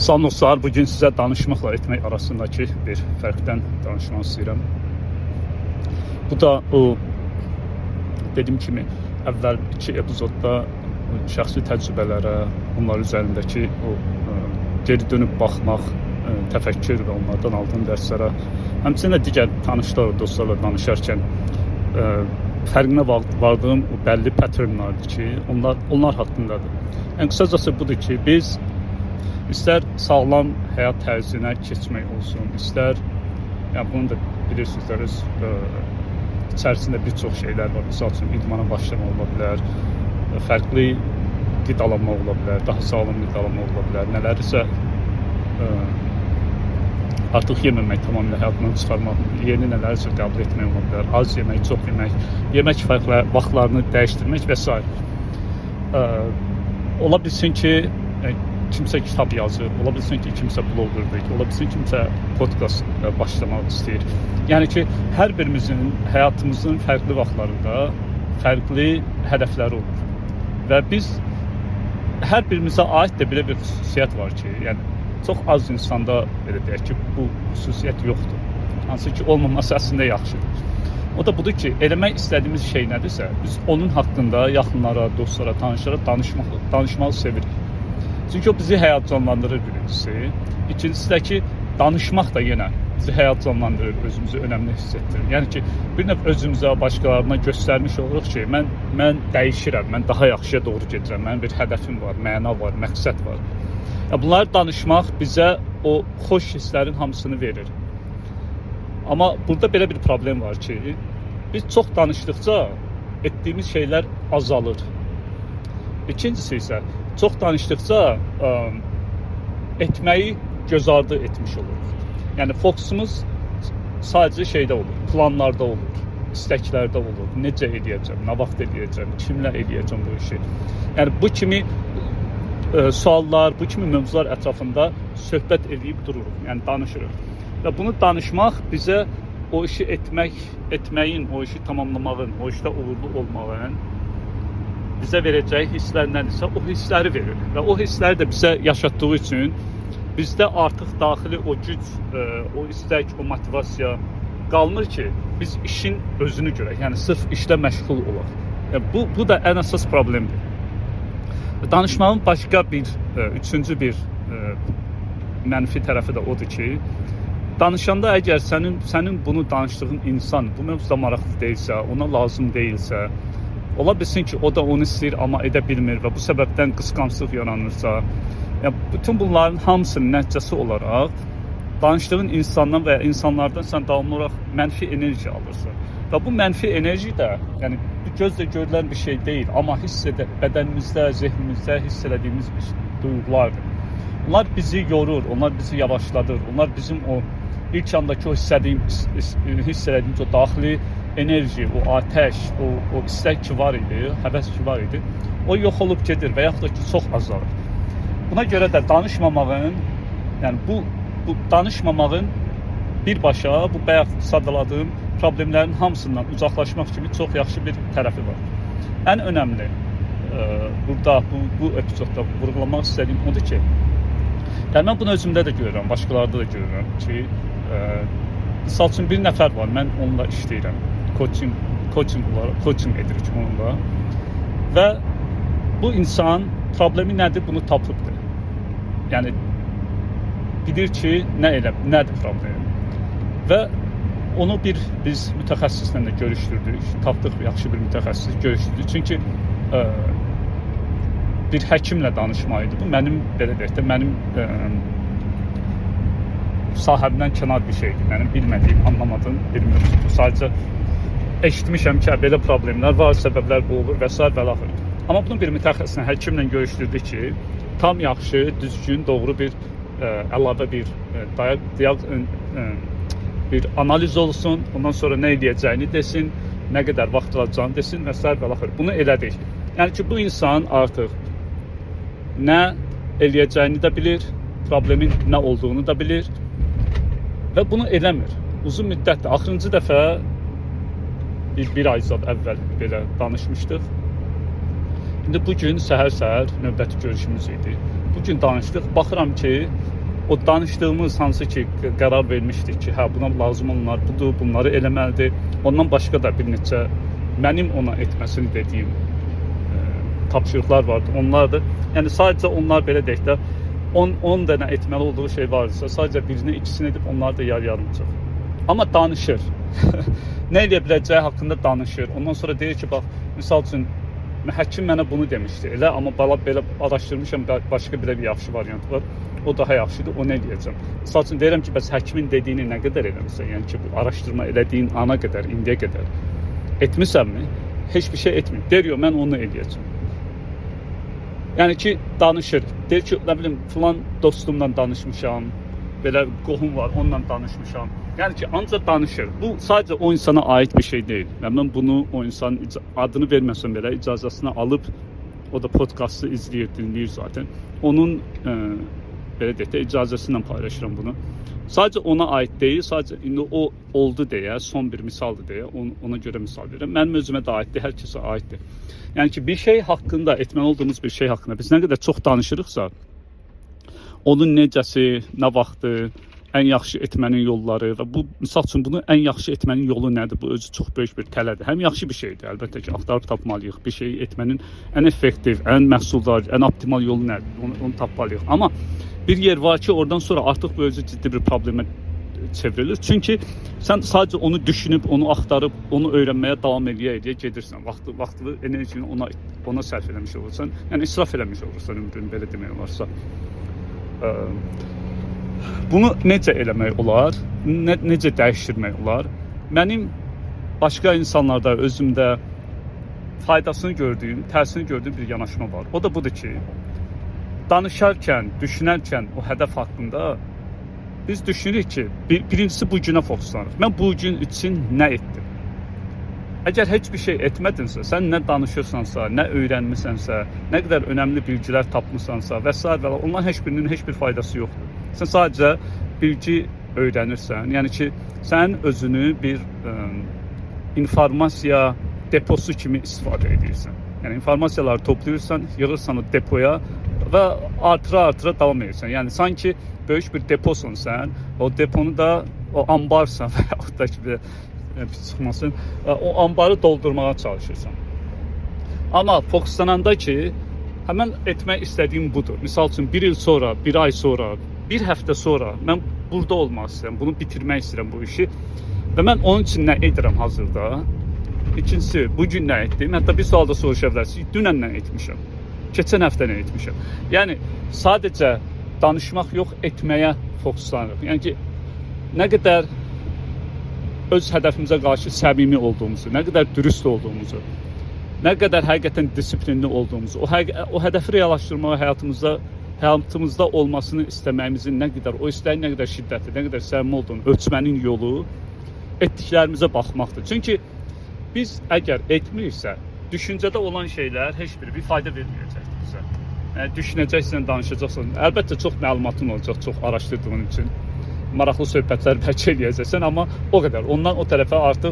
Salam dostlar, bugün sizə danışmaqla etmək arasındakı bir fərqdən danışmaq istəyirəm. Bu da o dediyim kimi əvvəl 2 epizodda şəxsi təcrübələrə, onlar üzərindəki o geri dönüb baxmaq, təfəkkür və onlardan aldığım dərslərə, həmçinin də digər tanışlar, dostlarla danışarkən fərqinə vardığım o bəlli patternlardır ki, onlar haqqındadır. Yəni qısacası budur ki, biz İstər sağlam həyat tərzinə keçmək olsun, istər, yəni bunu da bilirsiniz, içərisində bir çox şeylər var. Misal üçün idmana başlamaq ola bilər, fərqli qidalanma ola bilər, daha sağlam qidalanma ola bilər, nələrsə artıq yeməmək, tamamilə həyatından çıxarmaq, yeni nələrsə qəbul etmək ola bilər, az yemək, çox yemək, yemək vaxtlarını dəyişdirmək və s. Ola bilsin ki, kimsə kitab yazır, ola bilsin ki, kimsə blogerdir, ola bilsin kimsə podcast başlamaq istəyir. Yəni ki, hər birimizin həyatımızın fərqli vaxtlarında fərqli hədəfləri olur. Və biz hər birimizə aid də belə bir xüsusiyyət var ki, yəni çox az insanda belə deyək ki, bu xüsusiyyət yoxdur. Hansı ki, olmaması əslində yaxşıdır. O da budur ki, eləmək istədiyimiz şey nədirsə, biz onun haqqında yaxınlara, dostlara, tanışlara danışmağı sevirik. Çünki o bizi həyəcanlandırır birincisi. İkincisi də ki, danışmaq da yenə bizi həyəcanlandırır, özümüzü önəmli hiss etdirir. Yəni ki, bir növ özümüzə, başqalarına göstərmiş oluruq ki, mən dəyişirəm, mən daha yaxşıya doğru gedirəm, mənim bir hədəfim var, məna var, məqsəd var. Bunları danışmaq bizə o xoş hisslərin hamısını verir. Amma burada belə bir problem var ki, biz çox danışdıqca etdiyimiz şeylər azalır. İkincisi isə, çox danışdıqca etməyi göz ardı etmiş oluruq. Yəni fokusumuz sadəcə şeydə olur, planlarda olur, istəklərdə olur. Necə edəcəm, nə vaxt edəcəm, kimlə edəcəm bu işi. Yəni bu kimi suallar, bu kimi mövzular ətrafında söhbət edib dururuq, yəni danışırıq. Və bunu danışmaq bizə o işi etməyin, o işi tamamlamağın, o işdə uğurlu olmağın bizə verəcəyi hisslər nədirsə, o hissləri verir. Və o hissləri də bizə yaşatdığı üçün bizdə artıq daxili o güc, o istək, o motivasiya qalmır ki, biz işin özünü görək, yəni sırf işlə məşğul olaq. Yəni, bu da ən əsas problemdir. Danışmağın başqa bir, üçüncü bir mənfi tərəfi də odur ki, danışanda əgər sənin bunu danışdığın insan bu mövzuda maraqlı deyilsə, ona lazım deyilsə, ola bilsin ki, o da onu istəyir, amma edə bilmir və bu səbəbdən qısqanclıq yaranırsa, yəni, bütün bunların hamısının nəticəsi olaraq danışdığın insandan və ya insanlardan sən davamlı olaraq mənfi enerji alırsan. Və bu mənfi enerji də, yəni, gözlə görülən bir şey deyil, amma bədənimizdə, zehnimizdə hiss elədiyimiz bir duyğulardır. Onlar bizi yorur, onlar bizi yavaşladır, onlar bizim o ilk andakı o hiss elədiyimiz o daxili enerji, o ateş, o istək ki var idi, həvəs ki var idi, o yox olub gedir və yaxud da ki, çox azalır. Buna görə də danışmamağın, yəni bu danışmamağın birbaşa bu bayaq sadaladığım problemlərin hamısından uzaqlaşmaq kimi çox yaxşı bir tərəfi var. Ən önəmli burada, bu epizodda vurğulamaq istədiyim odur ki, yəni mən bunu özümdə də görürəm, başqalarda da görürəm ki, misal üçün bir nəfər var, mən onunla işləyirəm, coaching edirik onunla və bu insan problemi nədir, bunu tapıbdır. Yəni, bilir ki, nədir problemi və onu biz mütəxəssislə də görüşdürdük, tapdıq yaxşı bir mütəxəssis görüşdürdük. Çünki bir həkimlə danışmaq idi bu, mənim, belə deyək də, mənim sahəmdən kənar bir şeydir, mənim bilmədiyim, anlamadığım bir mövzudur. Sadəcə eşitmişəm ki, belə problemlər var, səbəblər bu olur və s. və l. Amma bunu bir mütəxəssislə, həkimlə görüşdürdük ki, tam yaxşı, düzgün, doğru bir əlavə bir analiz olsun, ondan sonra nə edəcəyini desin, nə qədər vaxt alacağını desin və s. və l. Bunu elədik. Yəni ki, bu insan artıq nə eləyəcəyini də bilir, problemin nə olduğunu da bilir və bunu eləmir. Uzun müddətdir. Axırıncı dəfə bir ay əvvəl belə danışmışdıq. İndi bugün səhər-səhər növbəti görüşümüz idi. Bugün danışdıq. Baxıram ki, o danışdığımız hansı ki qərar vermişdik ki, hə buna lazım olanlar budur, bunları eləməlidir. Ondan başqa da bir neçə mənim ona etməsini dediyim tapşırıqlar vardı. Onlardır. Yəni sadəcə onlar belə deyək də 10 dənə etməli olduğu şey varsa, sadəcə birini, ikisini edib onları da yarıcaq. Amma danışır. Nə edə biləcəyi haqqında danışır. Ondan sonra deyir ki, bax, misal üçün həkim mənə bunu demişdi. Elə amma belə araşdırmışam, başqa belə bir yaxşı variant var. O daha yaxşıdır, o nə edəcəm? Misal üçün deyirəm ki, bəs həkimin dediyini nə qədər eləmirsən? Yəni ki, bu araşdırma elədiyin ana qədər, indiyə qədər etmisənmi? Heç bir şey etmir. Deyir, yox, mən onu eləyəcəm. Yəni ki, danışır. Deyir ki, nə bilim, filan dostumla danışmışam, belə qohum var, onunla danışmışam. Yəni ki, ancaq danışır. Bu sadəcə o insana aid bir şey deyil. Mən bunu o insanın adını verməsəm belə icazəsini alıb, o da podkastı izləyir, dinləyir zaten. Onun belə deyək də icazəsi ilə paylaşıram bunu. Sadəcə ona aid deyil, sadəcə indi o oldu deyə, son bir misaldır deyə ona görə misal verirəm. Mənim özümə də aiddir, hər kəsə aiddir. Yəni ki, bir şey haqqında, etməli olduğumuz bir şey haqqında biz nə qədər çox danışırıqsa, onun necəsi, nə vaxtı, ən yaxşı etmənin yolları və bu misal üçün bunu ən yaxşı etmənin yolu nədir? Bu özü çox böyük bir tələdir. Həm yaxşı bir şeydir, əlbəttə ki, axtarıb tapmalıyıq. Bir şeyi etmənin ən effektiv, ən məhsuldar, ən optimal yolu nədir? Onu tapmalıyıq. Amma bir yer var ki, oradan sonra artıq bu özü ciddi bir problemə çevrilir. Çünki sən sadəcə onu düşünüb, onu axtarıb, onu öyrənməyə davam edə gedirsən. Vaxtını, enerjini ona sərf eləmiş olursan, yəni israf eləmiş olursan ömrünü, belə demək olarsa. Bunu necə eləmək olar? Necə dəyişdirmək olar? Mənim başqa insanlarda, özümdə faydasını gördüyüm, təsirini gördüyüm bir yanaşma var. O da budur ki, danışarkən, düşünərkən o hədəf haqqında biz düşünürük ki, birincisi bu günə fokuslanırıq. Mən bu gün üçün nə etdim? Əgər heç bir şey etmədinsə, sən nə danışırsansa, nə öyrənmisənsə, nə qədər önəmli bilgilər tapmısansa və s. onların heç birinin heç bir faydası yoxdur. Sən sadəcə bilgi öyrənirsən. Yəni ki, sən özünü bir informasiya deposu kimi istifadə edirsən. Yəni informasiyaları toplayırsan, yığırsan o depoya və artıra davam edirsən. Yəni sanki böyük bir deposun sən, o deponu da o ambarsan və yaxud da ki, çıxmasın, o ambarı doldurmağa çalışırsan. Amma fokuslananda ki, həmən etmək istədiyim budur. Misal üçün bir il sonra, bir ay sonra, bir həftə sonra mən burada olmaq istəyirəm, bunu bitirmək istəyirəm bu işi və mən onun üçün nə edirəm hazırda? İkincisi, bugün nə etdim? Hətta bir sualda soruşa bilərsiniz, dünən nə etmişəm? Keçən həftə nə etmişəm? Yəni, sadəcə danışmaq yox, etməyə fokuslanırıq. Yəni ki, nə qədər öz hədəfimizə qarşı səmimi olduğumuzu, nə qədər dürüst olduğumuzu, nə qədər həqiqətən disiplinli olduğumuzu, o hədəfi reallaşdırmağa həyatımızda olmasını istəməyimizin nə qədər, o istəyin nə qədər şiddətli, nə qədər səmimi olduğunu ölçmənin yolu etdiklərimizə baxmaqdır. Çünki biz əgər etmiriksə, düşüncədə olan şeylər heç biri bir fayda verməyəcəkdir bizə. Yəni, düşünəcəksən, danışacaqsan, əlbəttə çox məlumatın olacaq, çox araşdırdığın üçün. Maraqlı söhbətlər bəlkə eləyəcəksən, amma o qədər. Ondan o tərəfə artıq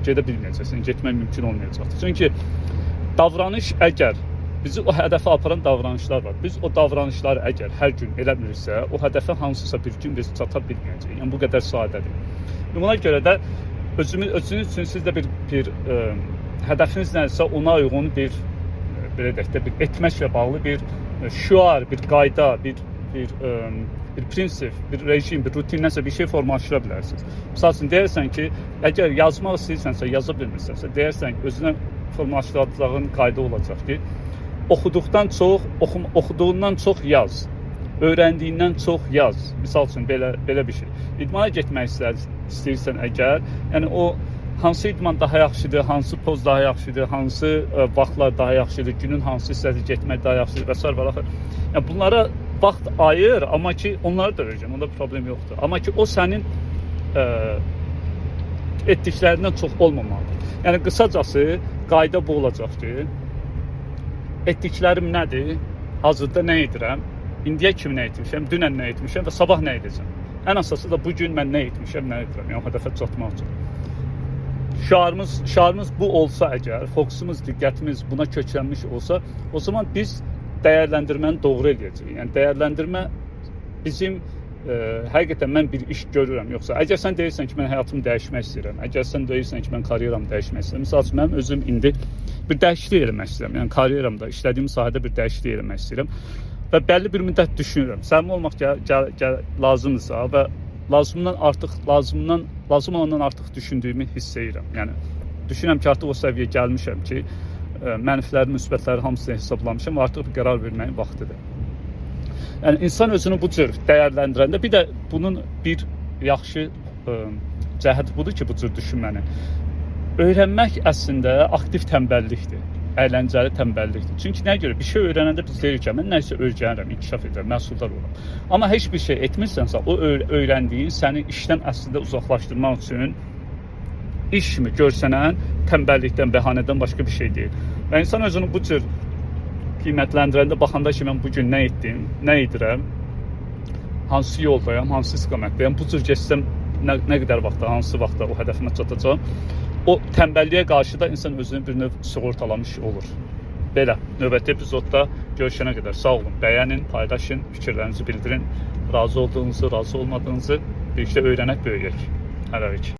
gedə bilməyəcəksən, getmək mümkün olmayacaqdır. Çünki davranış əgər, bizi o hədəfə aparan davranışlar var. Biz o davranışları əgər hər gün eləmiriksə, o hədəfə hansısa bir gün biz çata bilməyəcəyik. Yəni, bu qədər sadədir. Buna görə də özünüz üçün siz də bir hədəfiniz nədirsə, ona uyğun bir, belə deyək də, bir etməklə bağlı bir şüar, bir qayda, bir prinsip, bir rejim, bir rutin, nəsə bir şey formalaşdıra bilərsiniz. Misal üçün, deyərsən ki, əgər yazmaq istəyirsənsə, yaza bilmirsənsə, deyərsən ki, özünə formalaşdırdığın qayda olacaq ki, oxuduğundan çox yaz, öyrəndiyindən çox yaz. Misal üçün, belə bir şey. İdmana getmək istəyirsən əgər, yəni o hansı idman daha yaxşıdır, hansı poz daha yaxşıdır, hansı vaxtlar daha yaxşıdır, günün hansı hissəsi getmək daha yaxşıdır və s. Yəni bunlara vaxt ayır, amma ki onları da öyrəcəm, onda problem yoxdur. Amma ki o sənin etdiklərindən çox olmamalıdır. Yəni qısacası qayda bu olacaq ki, etdiklərim nədir, hazırda nə edirəm, indiyə kimi nə etmişəm, dünən nə etmişəm və sabah nə edəcəm. Ən əsası da bugün mən nə etmişəm, nə edirəm, yəni hədəfə çatmaq üçün. Şüarımız bu olsa əgər, fokusumuz, diqqətimiz buna köklənmiş olsa, o zaman biz dəyərləndirməni doğru eləyəcəyik. Yəni dəyərləndirmə bizim həqiqətən mən bir iş görürəm. Yoxsa əgər sən deyirsən ki, mən həyatımı dəyişmək istəyirəm, əgər sən deyirsən ki, mən karyeramı dəyişmək istəyirəm, məsəl üçün mənim özüm indi bir dəyişiklik eləmək istəyirəm. Yəni karyeramda, işlədiyim sahədə bir dəyişiklik eləmək istəyirəm və bəlli bir müddət düşünürəm. Səmimi olmaq lazımdırsa və lazım olandan artıq düşündüyümü hiss edirəm. Yəni düşünürəm ki, artıq o səviyyəyə gəlmişəm ki, mənfiləri, müsbətləri hamısını hesablamışam və artıq bir qərar verməyin vaxtıdır. Yəni insan özünü bu cür dəyərləndirəndə, bir də bunun bir yaxşı cəhəti budur ki, bu cür düşünmənin. Öyrənmək əslində aktiv tənbəllikdir, əyləncəli tənbəllikdir. Çünki nəyə görə? Bir şey öyrənəndə biz deyirik ki, mən nəyisə öyrənirəm, inkişaf edirəm, məhsuldar oluram. Amma heç bir şey etmirsənsə, o öyrəndiyin səni işdən əslində uzaqlaşdırmaq üçün iş kimi görsənən tənbəllikdən, bəhanədən başqa bir şey deyil. Və insan özünü bu cür qiymətləndirəndə, baxanda ki, mən bugün nə etdim, nə edirəm, hansı yoldayam, hansı istiqamətdəyəm, bu cür geçsəm nə qədər vaxtda, hansı vaxtda o hədəfimə çatacağam, o tənbəlliyə qarşı da insan özünü bir növ sığortalamış olur. Belə, növbəti epizodda görüşənə qədər sağ olun, bəyənin, paylaşın, fikirlərinizi bildirin, razı olduğunuzu, razı olmadığınızı birlikdə öyrənək, böyüyək. Hələlik.